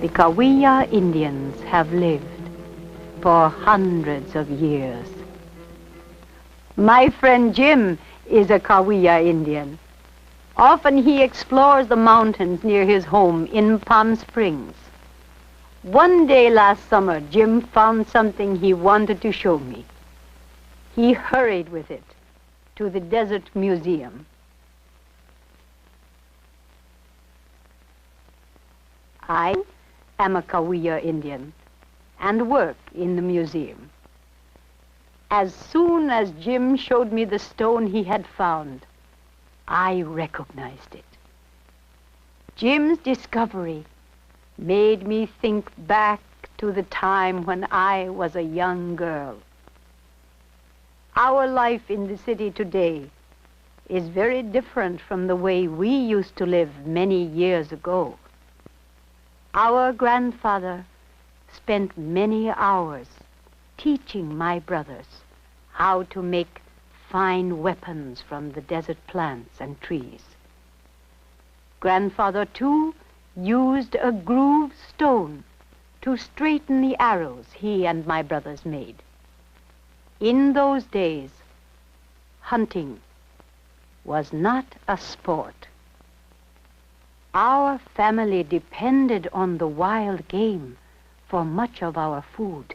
The Kahuia Indians have lived for hundreds of years. My friend Jim is a Kahuia Indian. Often he explores the mountains near his home in Palm Springs. One day last summer, Jim found something he wanted to show me. He hurried with it to the Desert Museum. I am a Kahuia Indian and work in the museum. As soon as Jim showed me the stone he had found, I recognized it. Jim's discovery made me think back to the time when I was a young girl. Our life in the city today is very different from the way we used to live many years ago. Our grandfather spent many hours teaching my brothers how to make fine weapons from the desert plants and trees. Grandfather, too, used a grooved stone to straighten the arrows he and my brothers made. In those days, hunting was not a sport. Our family depended on the wild game for much of our food.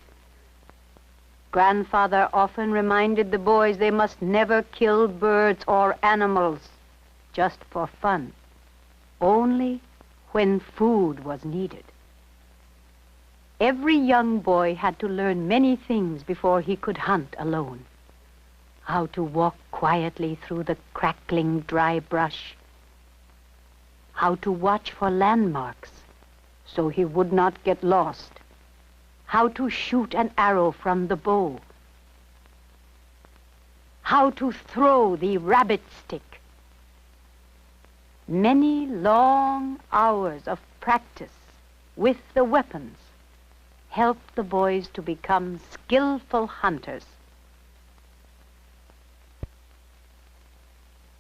Grandfather often reminded the boys they must never kill birds or animals just for fun, only when food was needed. Every young boy had to learn many things before he could hunt alone. How to walk quietly through the crackling dry brush, how to watch for landmarks so he would not get lost, how to shoot an arrow from the bow, how to throw the rabbit stick. Many long hours of practice with the weapons helped the boys to become skillful hunters.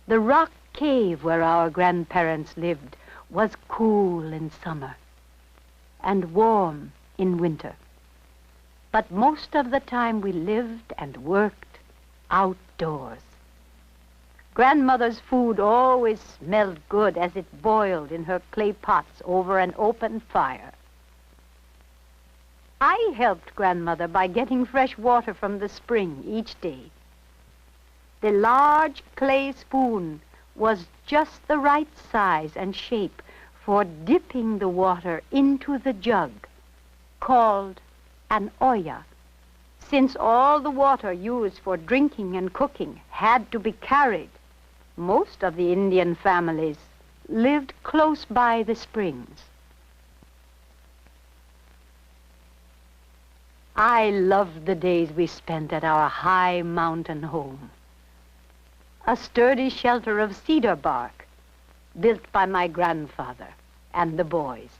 The rock cave where our grandparents lived was cool in summer and warm in winter. But most of the time we lived and worked outdoors. Grandmother's food always smelled good as it boiled in her clay pots over an open fire. I helped Grandmother by getting fresh water from the spring each day. The large clay spoon was just the right size and shape for dipping the water into the jug, called an olla, since all the water used for drinking and cooking had to be carried. Most of the Indian families lived close by the springs. I loved the days we spent at our high mountain home, a sturdy shelter of cedar bark built by my grandfather and the boys.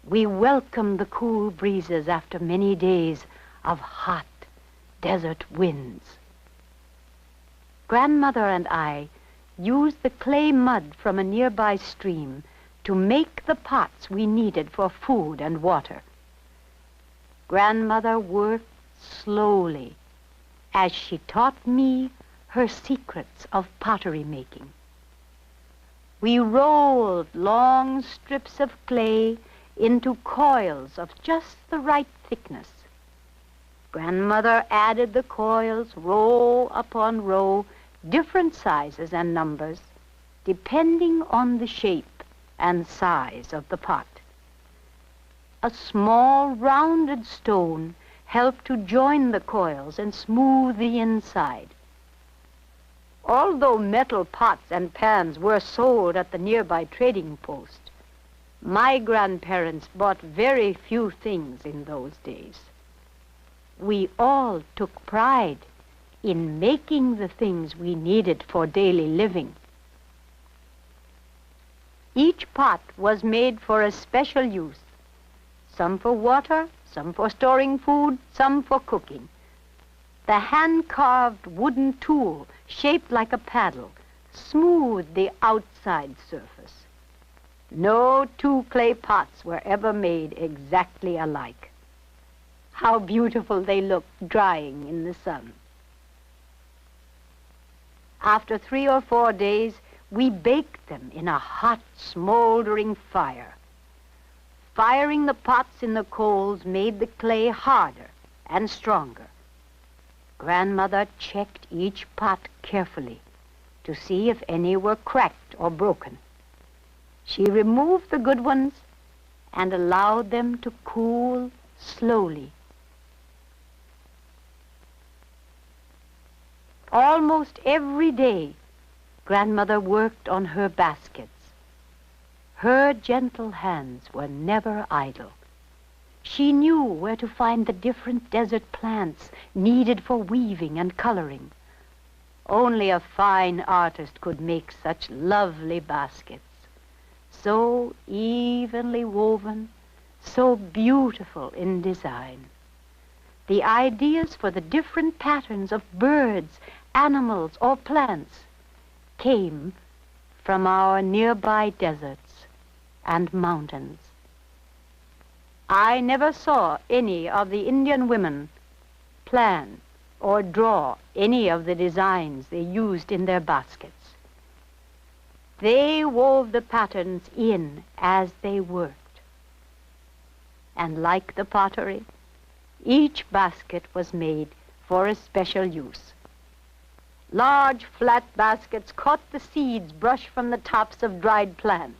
We welcomed the cool breezes after many days of hot desert winds. Grandmother and I used the clay mud from a nearby stream to make the pots we needed for food and water. Grandmother worked slowly as she taught me her secrets of pottery making. We rolled long strips of clay into coils of just the right thickness. Grandmother added the coils row upon row, different sizes and numbers, depending on the shape and size of the pot. A small rounded stone helped to join the coils and smooth the inside. Although metal pots and pans were sold at the nearby trading post, my grandparents bought very few things in those days. We all took pride in making the things we needed for daily living. Each pot was made for a special use, some for water, some for storing food, some for cooking. The hand-carved wooden tool, shaped like a paddle, smoothed the outside surface. No two clay pots were ever made exactly alike. How beautiful they looked drying in the sun. After 3 or 4 days, we baked them in a hot, smoldering fire. Firing the pots in the coals made the clay harder and stronger. Grandmother checked each pot carefully to see if any were cracked or broken. She removed the good ones and allowed them to cool slowly. Almost every day, Grandmother worked on her baskets. Her gentle hands were never idle. She knew where to find the different desert plants needed for weaving and coloring. Only a fine artist could make such lovely baskets, so evenly woven, so beautiful in design. The ideas for the different patterns of birds, animals, or plants came from our nearby deserts and mountains. I never saw any of the Indian women plan or draw any of the designs they used in their baskets. They wove the patterns in as they worked. And like the pottery, each basket was made for a special use. Large, flat baskets caught the seeds brushed from the tops of dried plants.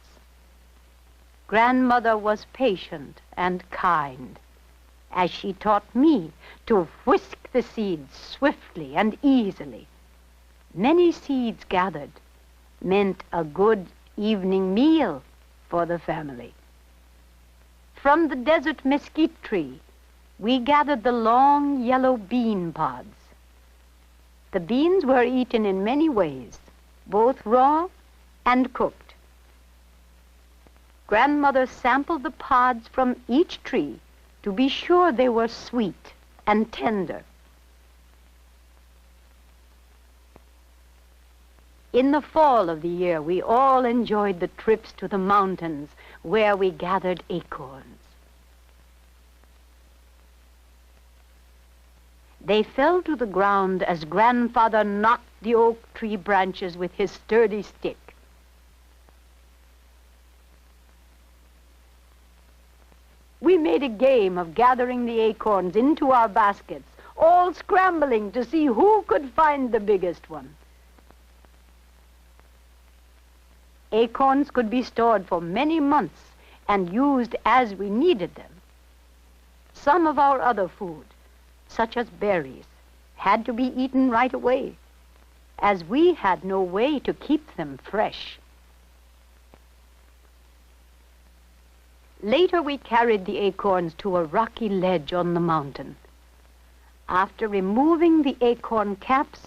Grandmother was patient and kind as she taught me to whisk the seeds swiftly and easily. Many seeds gathered meant a good evening meal for the family. From the desert mesquite tree, we gathered the long yellow bean pods. The beans were eaten in many ways, both raw and cooked. Grandmother sampled the pods from each tree to be sure they were sweet and tender. In the fall of the year, we all enjoyed the trips to the mountains where we gathered acorns. They fell to the ground as Grandfather knocked the oak tree branches with his sturdy stick. We made a game of gathering the acorns into our baskets, all scrambling to see who could find the biggest one. Acorns could be stored for many months and used as we needed them. Some of our other food, such as berries, had to be eaten right away, as we had no way to keep them fresh. Later, we carried the acorns to a rocky ledge on the mountain. After removing the acorn caps,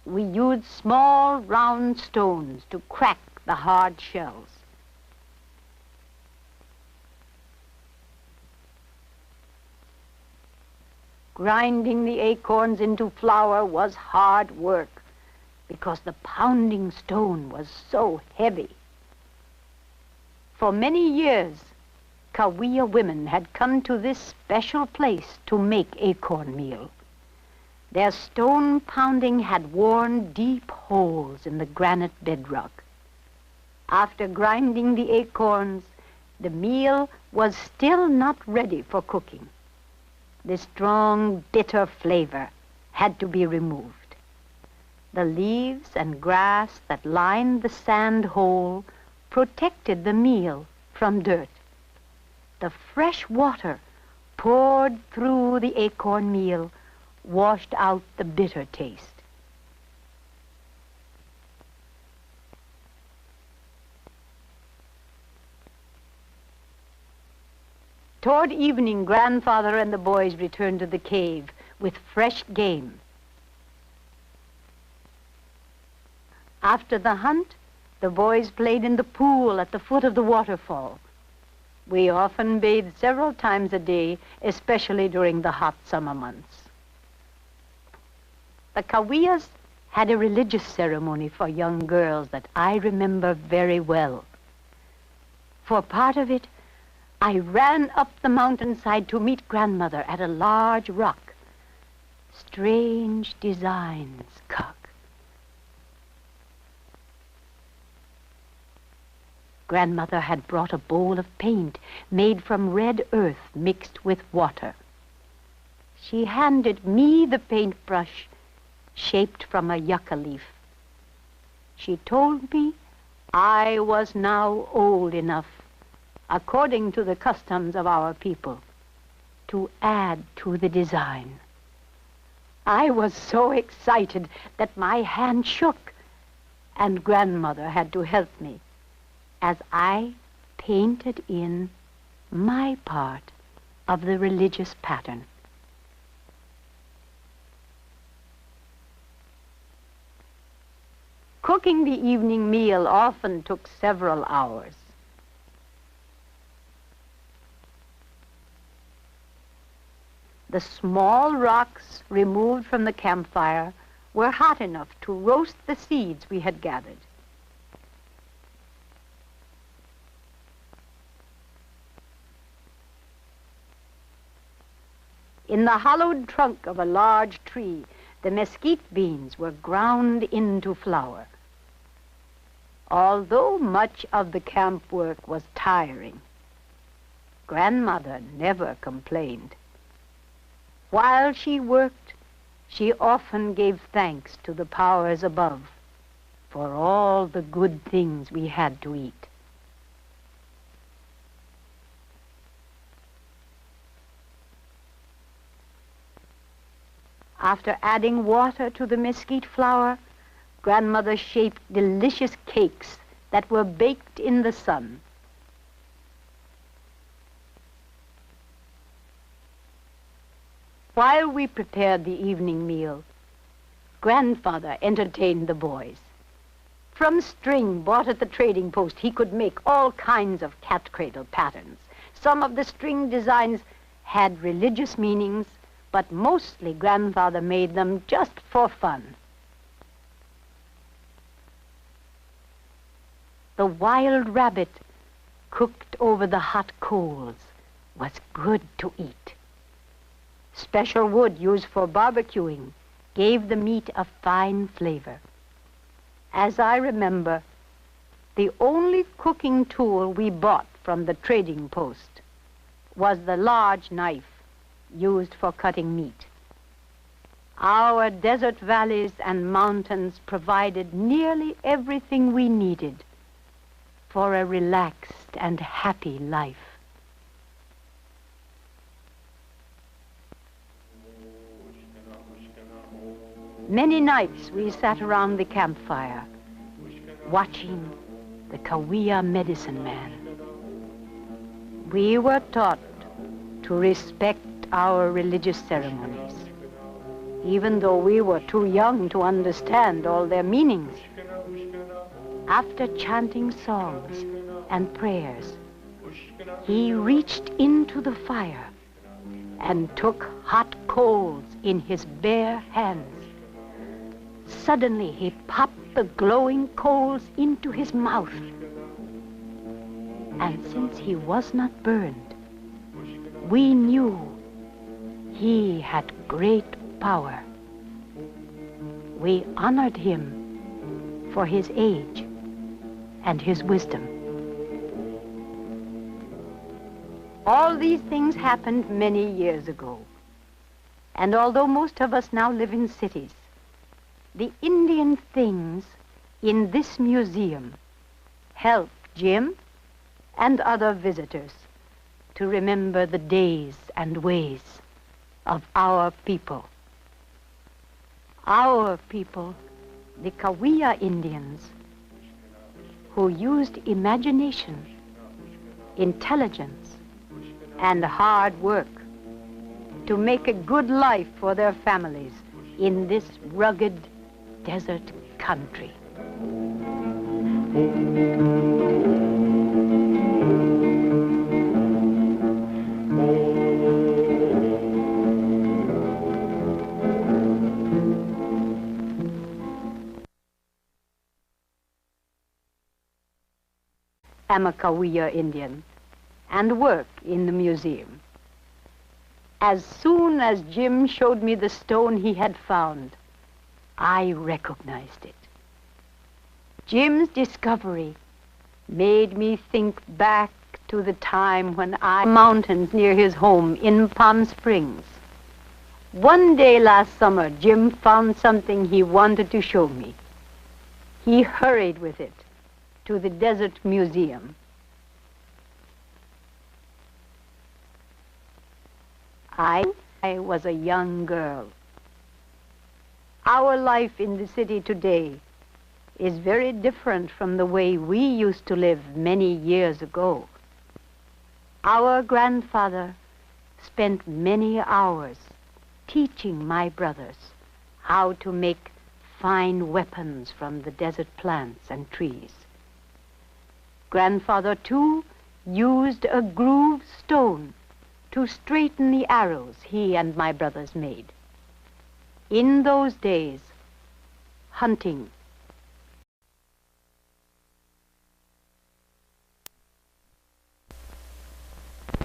we used small round stones to crack the hard shells. Grinding the acorns into flour was hard work because the pounding stone was so heavy. For many years, Kahuia women had come to this special place to make acorn meal. Their stone pounding had worn deep holes in the granite bedrock. After grinding the acorns, the meal was still not ready for cooking. The strong, bitter flavor had to be removed. The leaves and grass that lined the sand hole protected the meal from dirt. The fresh water poured through the acorn meal washed out the bitter taste. Toward evening, Grandfather and the boys returned to the cave with fresh game. After the hunt, the boys played in the pool at the foot of the waterfall. We often bathed several times a day, especially during the hot summer months. The Kahuias had a religious ceremony for young girls that I remember very well. For part of it, I ran up the mountainside to meet Grandmother at a large rock. Strange designs, Cuck. Grandmother had brought a bowl of paint made from red earth mixed with water. She handed me the paintbrush shaped from a yucca leaf. She told me I was now old enough, according to the customs of our people, to add to the design. I was so excited that my hand shook, and Grandmother had to help me as I painted in my part of the religious pattern. Cooking the evening meal often took several hours. The small rocks removed from the campfire were hot enough to roast the seeds we had gathered. In the hollowed trunk of a large tree, the mesquite beans were ground into flour. Although much of the camp work was tiring, Grandmother never complained. While she worked, she often gave thanks to the powers above for all the good things we had to eat. After adding water to the mesquite flour, Grandmother shaped delicious cakes that were baked in the sun. While we prepared the evening meal, Grandfather entertained the boys. From string bought at the trading post, he could make all kinds of cat cradle patterns. Some of the string designs had religious meanings, but mostly Grandfather made them just for fun. The wild rabbit cooked over the hot coals was good to eat. Special wood used for barbecuing gave the meat a fine flavor. As I remember, the only cooking tool we bought from the trading post was the large knife used for cutting meat. Our desert valleys and mountains provided nearly everything we needed for a relaxed and happy life. Many nights we sat around the campfire, watching the Kahuia medicine man. We were taught to respect our religious ceremonies, even though we were too young to understand all their meanings. After chanting songs and prayers, he reached into the fire and took hot coals in his bare hands. Suddenly, he popped the glowing coals into his mouth. And since he was not burned, we knew he had great power. We honored him for his age and his wisdom. All these things happened many years ago. And although most of us now live in cities, the Indian things in this museum help Jim and other visitors to remember the days and ways of our people. Our people, the Kahuia Indians, who used imagination, intelligence, and hard work to make a good life for their families in this rugged desert country. am a Kahuia Indian and work in the museum. As soon as Jim showed me the stone he had found, I recognized it. Jim's discovery made me think back to the time when I mountains near his home in Palm Springs. One day last summer, Jim found something he wanted to show me. He hurried with it to the Desert Museum. I was a young girl. Our life in the city today is very different from the way we used to live many years ago. Our grandfather spent many hours teaching my brothers how to make fine weapons from the desert plants and trees. Grandfather, too, used a grooved stone to straighten the arrows he and my brothers made. In those days, hunting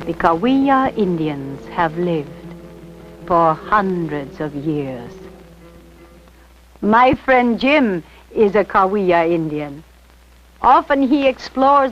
the Kahuia Indians have lived for hundreds of years. My friend Jim is a Kahuia Indian. Often he explores the